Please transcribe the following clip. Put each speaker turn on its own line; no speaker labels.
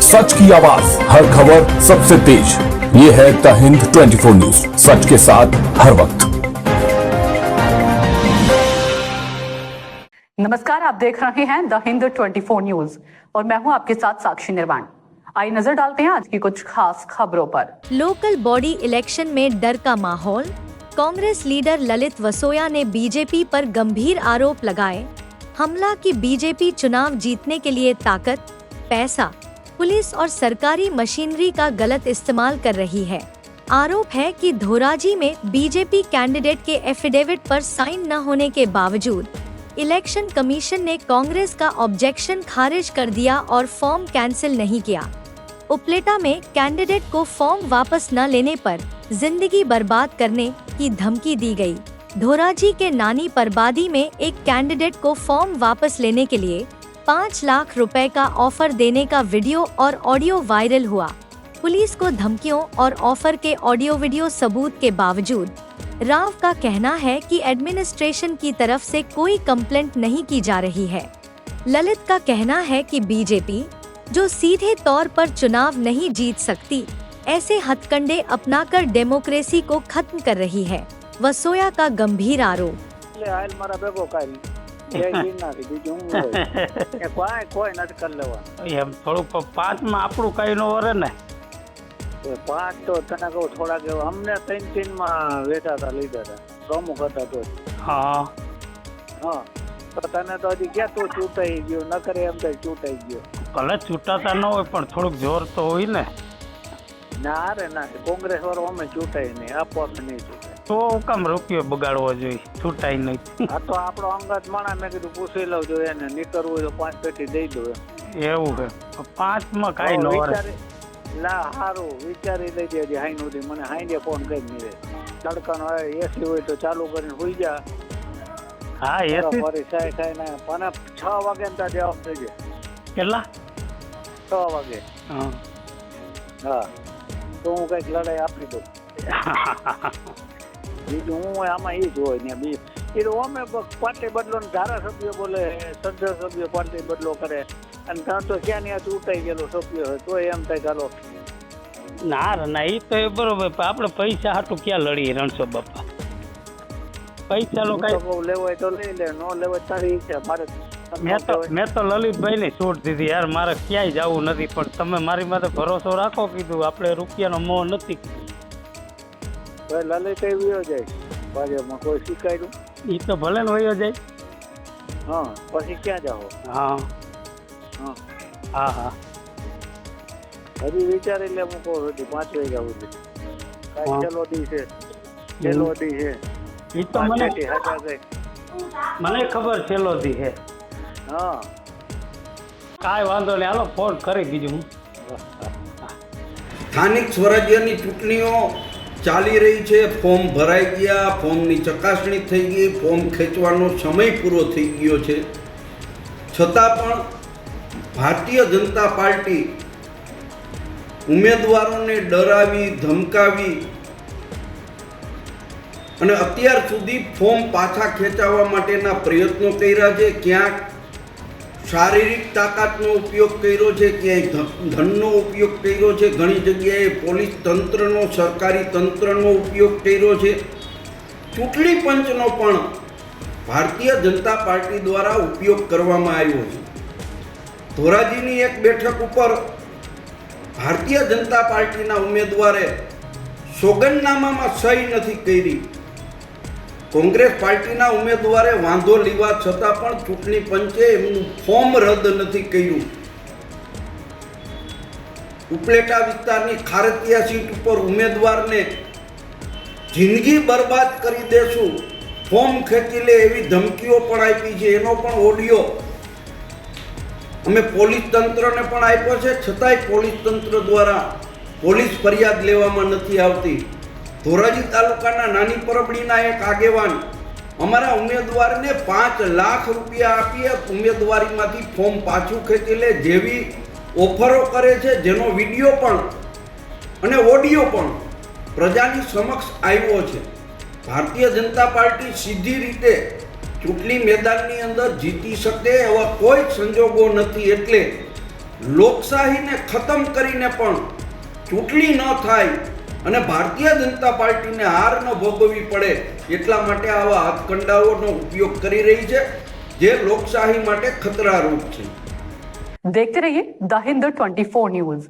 सच की आवाज, हर खबर सबसे तेज। ये है द हिंद 24 न्यूज, सच के साथ हर वक्त।
नमस्कार, आप देख रहे हैं द हिंद 24 न्यूज और मैं हूं आपके साथ साक्षी निर्वाण। आइए नजर डालते हैं आज की कुछ खास खबरों पर।
लोकल बॉडी इलेक्शन में डर का माहौल। कांग्रेस लीडर ललित वसोया ने बीजेपी पर गंभीर आरोप लगाए। हमला की बीजेपी चुनाव जीतने के लिए ताकत, पैसा, पुलिस और सरकारी मशीनरी का गलत इस्तेमाल कर रही है। आरोप है कि धोराजी में बीजेपी कैंडिडेट के एफिडेविट पर साइन न होने के बावजूद इलेक्शन कमीशन ने कांग्रेस का ऑब्जेक्शन खारिज कर दिया और फॉर्म कैंसिल नहीं किया। उपलेटा में कैंडिडेट को फॉर्म वापस न लेने पर जिंदगी बर्बाद करने की धमकी दी गई। धोराजी के नानी परबादी में एक कैंडिडेट को फॉर्म वापस लेने के लिए 5 लाख रुपए का ऑफर देने का वीडियो और ऑडियो वायरल हुआ। पुलिस को धमकियों और ऑफर के ऑडियो वीडियो सबूत के बावजूद राव का कहना है कि एडमिनिस्ट्रेशन की तरफ से कोई कंप्लेंट नहीं की जा रही है। ललित का कहना है कि बीजेपी, जो सीधे तौर पर चुनाव नहीं जीत सकती, ऐसे हथकंडे अपनाकर डेमोक्रेसी को खत्म कर रही है। वसोया का गंभीर आरोप।
પાંચ તો તને કહું થોડા કે અમને 3 માં વેઠા હતા લીધા હતા પ્રમુખ હતા તો હા તો તને તો હજી ક્યાં તું ચૂંટાઈ ગયો ન કરે એમ તો ચૂંટાઈ ગયો
ભલે છૂટાતા ન હોય પણ થોડુંક જોર તો હોય ને
ના રે ના કોંગ્રેસ વાળો અમે ચૂંટાઈ નહીં આપવા નહીં ચૂંટાય
તો કામ રૂપિયો બગાડવો જોઈએ છૂટાઈ નહીં
આ તો આપણો અંગત માણા મેં કીધું પૂછી લઉં જોઈએ એને નીકળવું હોય તો 5 પેટી દઈ દો
એવું છે 5 માં કાંઈ ન વરે
લા હારું વિચારી લઈ દેજે હાઈ સુધી મને હાઈ ફોન કરી નહીં રે તડકાનો એસી હોય તો ચાલુ કરીને હોઈ જા
હા એસી
ફરી સાઈ સાઈ ના પણ 6 વાગે ને ત્યાં જવાબ દેજે
કેટલા
6 વાગે હા તો હું કઈક લડાઈ આપી દઉં બીજું હું આમાં એ જ હોય ને બી એ તો અમે પાર્ટી બદલો ને ધારાસભ્ય બોલે સભ્ય પાર્ટી બદલો કરે અને ત્યાં તો ક્યાં ત્યાં ચૂંટાઈ ગયેલો સભ્ય હોય તો એમ થાય ચાલો
ના ના એ તો એ બરોબર આપણે પૈસા હાટું ક્યાં લડીએ રણછોડ બાપા પૈસા નો કઈ
લેવાય તો લઈ લે નો લેવાય તારી ઈચ્છા મારે
મેં તો લલિતભાઈ ને છૂટ દીધી યાર મારે ક્યાંય જવું નથી પણ તમે મારી માથે ભરોસો રાખો કીધું આપણે રૂપિયાનો મોહ નથી
લલિત એવી જાય ભાજપમાં કોઈ શીખાયું
એ તો ભલે ને વયો જાય
હા પછી ક્યાં જાઓ
હા
હા
હા હા
હજી વિચારી લે હું કહું છું 5 વાગ્યા સુધી કાંઈ છેલ્લો દી છે છેલ્લો દી છે
એ તો મને ખબર છેલ્લો દી છે
હા
કાંઈ વાંધો નહીં હાલો ફોન કરી બીજું
સ્થાનિક સ્વરાજ્યની ચૂંટણીઓ ચાલી રહી છે। ફોર્મ ભરાઈ ગયા, ફોર્મની ચકાસણી થઈ ગઈ, ફોર્મ ખેંચવાનો સમય પૂરો થઈ ગયો છે, છતાં પણ ભારતીય જનતા પાર્ટી ઉમેદવારોને ડરાવી ધમકાવી અને અત્યાર સુધી ફોર્મ પાછા ખેંચાવવા માટેના પ્રયત્નો કર્યા છે। ક્યાંક શારીરિક તાકાતનો ઉપયોગ કર્યો છે, ક્યાંય ધનનો ઉપયોગ કર્યો છે, ઘણી જગ્યાએ પોલીસ તંત્રનો, સરકારી તંત્રનો ઉપયોગ કર્યો છે। ચૂંટણી પંચનો પણ ભારતીય જનતા પાર્ટી દ્વારા ઉપયોગ કરવામાં આવ્યો છે। ધોરાજીની એક બેઠક ઉપર ભારતીય જનતા પાર્ટીના ઉમેદવારે સોગંદનામામાં સહી નથી કરી। કોંગ્રેસ પાર્ટીના ઉમેદવારે વાંધો લેવા છતાં પણ ચૂંટણી પંચે એમનું ફોર્મ રદ નથી કર્યું। ઉપલેટા વિસ્તારની ખારતિયા સીટ ઉપર ઉમેદવારને જિંદગી બરબાદ કરી દેશું, ફોર્મ ખેંચી લે એવી ધમકીઓ પણ આપી છે। એનો પણ ઓડિયો અમે પોલીસ તંત્રને પણ આપ્યો છે, છતાંય પોલીસ તંત્ર દ્વારા પોલીસ ફરિયાદ લેવામાં નથી આવતી। ધોરાજી તાલુકાના નાની પરબડીના એક આગેવાન અમારા ઉમેદવારને 5 લાખ રૂપિયા આપીએ ઉમેદવારીમાંથી ફોર્મ પાછું ખેંચી લે જેવી ઓફરો કરે છે, જેનો વિડીયો પણ અને ઓડિયો પણ પ્રજાની સમક્ષ આવ્યો છે। ભારતીય જનતા પાર્ટી સીધી રીતે ચૂંટણી મેદાનની અંદર જીતી શકે એવા કોઈ સંજોગો નથી, એટલે લોકશાહીને ખતમ કરીને પણ ચૂંટણી ન થાય અને ભારતીય જનતા પાર્ટીને હાર ન ભોગવવી પડે એટલા માટે આવા હાથકંડાઓનો ઉપયોગ કરી રહી છે, જે લોકશાહી માટે ખતરારૂપ છે.
देखते रहिए द हिंद 24 न्यूज.